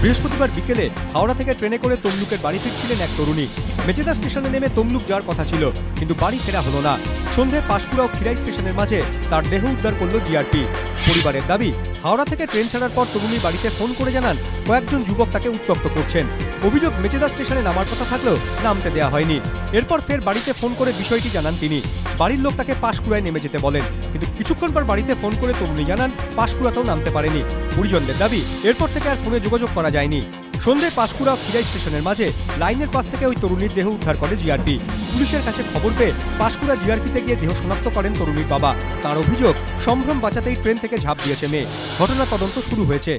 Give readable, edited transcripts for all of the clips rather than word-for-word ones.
বৃহস্পতিবার বিকেলে হাওড়া থেকে ট্রেনে করে তমলুকের বাড়ি ফিরছিলেন এক তরুণী। মেচেদা স্টেশনে নেমে তমলুক যাওয়ার কথা ছিল, কিন্তু বাড়ি ফেরা হলো না। সন্ধে পাঁশকুড়া ও খিরাই স্টেশনের মাঝে তার দেহ উদ্ধার করল জিআরপি। পরিবারের দাবি, হাওড়া থেকে ট্রেন ছাড়ার পর তরুণী বাড়িতে ফোন করে জানান কয়েকজন যুবক তাকে উত্ত্যক্ত করছেন। অভিযোগ, মেচেদা স্টেশনে নামার কথা থাকলেও নামতে দেওয়া হয়নি। এরপর ফের বাড়িতে ফোন করে বিষয়টি জানান তিনি। বাড়ির লোক তাকে পাঁশকুড়ায় নেমে যেতে বলেন, কিন্তু কিছুক্ষণ পর বাড়িতে ফোন করে তরুণী জানান পাঁশকুড়াতেও নামতে পারেনি। পরিজনদের দাবি, এরপর থেকে আর ফোনে যোগাযোগ করা যায়নি। সন্ধে পাঁশকুড়া খিরাই স্টেশনের মাঝে লাইনের পাশ থেকে ওই তরুণীর দেহ উদ্ধার করে জিআরপি। পুলিশের কাছে খবর পেয়ে পাঁশকুড়া জিআরপিতে গিয়ে দেহ শনাক্ত করেন তরুণীর বাবা। তার অভিযোগ, সম্ভ্রম বাঁচাতেই ট্রেন থেকে ঝাঁপ দিয়েছে মেয়ে। ঘটনা তদন্ত শুরু হয়েছে।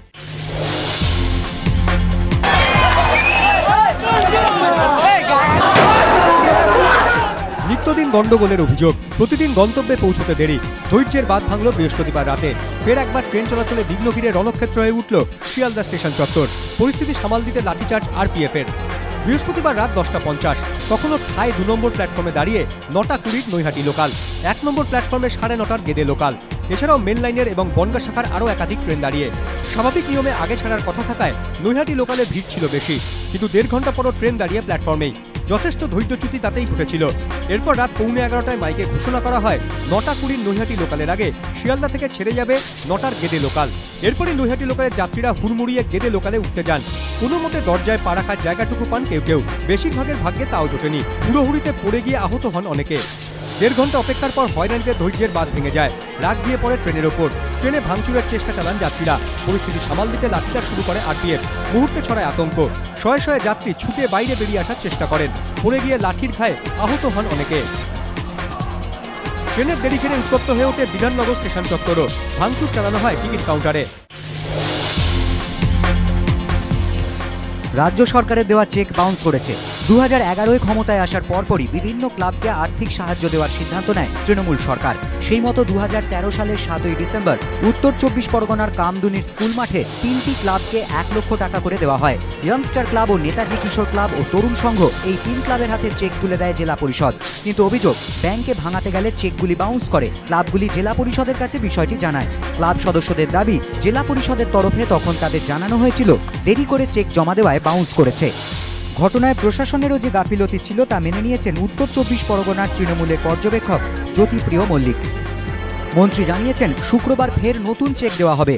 নিত্যদিন গন্ডগোলের অভিযোগ, প্রতিদিন গন্তব্যে পৌঁছতে দেরি। ধৈর্যের বাঁধ ভাঙল বৃহস্পতিবার রাতে। ফের একবার ট্রেন চলাচলে বিঘ্ন ঘিরে রণক্ষেত্র হয়ে উঠল শিয়ালদা স্টেশন চত্বর। পরিস্থিতি সামাল দিতে লাঠিচার্জ আরপিএফের। বৃহস্পতিবার রাত 10:50 তখনও ঠায় 2 নম্বর প্ল্যাটফর্মে দাঁড়িয়ে 9:20 নৈহাটি লোকাল, 1 নম্বর প্ল্যাটফর্মে 9:30 গেদে লোকাল। এছাড়াও মেন লাইনের এবং বনগা শাখার আরও একাধিক ট্রেন দাঁড়িয়ে। স্বাভাবিক নিয়মে আগে ছাড়ার কথা থাকায় নৈহাটি লোকালে ভিড় ছিল বেশি, কিন্তু 1.5 ঘন্টা পরও ট্রেন দাঁড়িয়ে প্ল্যাটফর্মেই। যথেষ্ট ধৈর্যচ্যুতি তাতেই ঘটেছিল। এরপর রাত 11:45 মাইকে ঘোষণা করা হয় 9:20 নৈহাটি লোকালের আগে শিয়ালদা থেকে ছেড়ে যাবে 9টার গেদে লোকাল। এরপরই নৈহাটি লোকালের যাত্রীরা হুড়মুড়িয়ে গেদে লোকালে উঠতে যান। কোনো মতে দরজায় পা রাখার জায়গাটুকু পান কেউ কেউ, বেশিরভাগের ভাগ্যে তাও জোটেনি। হুড়োহুড়িতে পড়ে গিয়ে আহত হন অনেকে। 1.5 ঘন্টা অপেক্ষার পর হয়রানিতে ধৈর্যের বাঁধ ভেঙে যায়। রাগ দিয়ে পড়ে ট্রেনের ওপর। ট্রেনে ভাঙচুরের চেষ্টা চালান যাত্রীরা। পরিস্থিতি সামাল দিতে লাঠিচার্জ শুরু করে আরপিএফ। মুহূর্তে ছড়ায় আতঙ্ক। শয়ে শয়ে যাত্রী ছুটে বাইরে বেরিয়ে আসার চেষ্টা করেন। পড়ে গিয়ে লাঠির ঘায়ে আহত হন অনেকে। ট্রেনের দেরি ঘিরে উত্তপ্ত হয়ে ওঠে বিধাননগর স্টেশন চত্বরও। ভাঙচুর চালানো হয় টিকিট কাউন্টারে। রাজ্য সরকারের দেওয়া চেক বাউন্স করেছে। 2011 ক্ষমতায় আসার পরপরই বিভিন্ন ক্লাবকে আর্থিক সাহায্য দেওয়ার সিদ্ধান্ত নেয় তৃণমূল সরকার। সেই মতো 2013 সালের 7ই ডিসেম্বর উত্তর 24 পরগনার কামদুনির স্কুল মাঠে 3টি ক্লাবকে 1 লক্ষ টাকা করে দেওয়া হয়। ইয়ংস্টার ক্লাব ও নেতাজি কিশোর ক্লাব ও তরুণ সংঘ এই 3 ক্লাবের হাতে চেক তুলে দেয় জেলা পরিষদ। কিন্তু অভিযোগ, ব্যাংকে ভাঙাতে গেলে চেকগুলি বাউন্স করে। ক্লাবগুলি জেলা পরিষদের কাছে বিষয়টি জানায়। ক্লাব সদস্যদের দাবি, জেলা পরিষদের তরফে তখন তাদের জানানো হয়েছিল দেরি করে চেক জমা দেওয়ায় বাউন্স করেছে। ঘটনায় প্রশাসনেরও যে গাফিলতি ছিল তা মেনে নিয়েছেন উত্তর 24 পরগনার তৃণমূলের পর্যবেক্ষক জ্যোতিপ্রিয় মল্লিক। মন্ত্রী জানিয়েছেন, শুক্রবার ফের নতুন চেক দেওয়া হবে।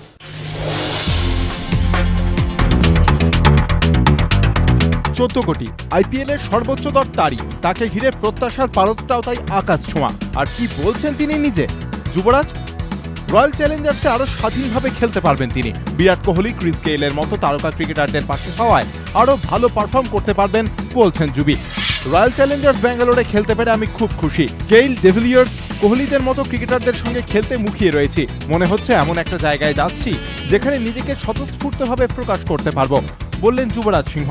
14 কোটি আইপিএল এর সর্বোচ্চ দর তারই। তাকে ঘিরে প্রত্যাশার পারদটাও তাই আকাশ ছোঁয়া। আর কি বলছেন তিনি নিজে? যুবরাজ রয়্যাল চ্যালেঞ্জার্সে আরো স্বাধীনভাবে খেলতে পারবেন তিনি। বিরাট কোহলি, ক্রিস গেইলের মতো তারকা ক্রিকেটারদের পাশে হওয়ায় আরো ভালো পারফর্ম করতে পারবেন বলছেন যুবি। রয়্যাল চ্যালেঞ্জার্স ব্যাঙ্গালোরে খেলতে পেরে আমি খুব খুশি। গেইল, ডেভিলিয়ার্স, কোহলিদের মতো ক্রিকেটারদের সঙ্গে খেলতে মুখিয়ে রয়েছি। মনে হচ্ছে এমন একটা জায়গায় যাচ্ছি যেখানে নিজেকে স্বতঃস্ফূর্তভাবে প্রকাশ করতে পারবো, বললেন যুবরাজ সিংহ।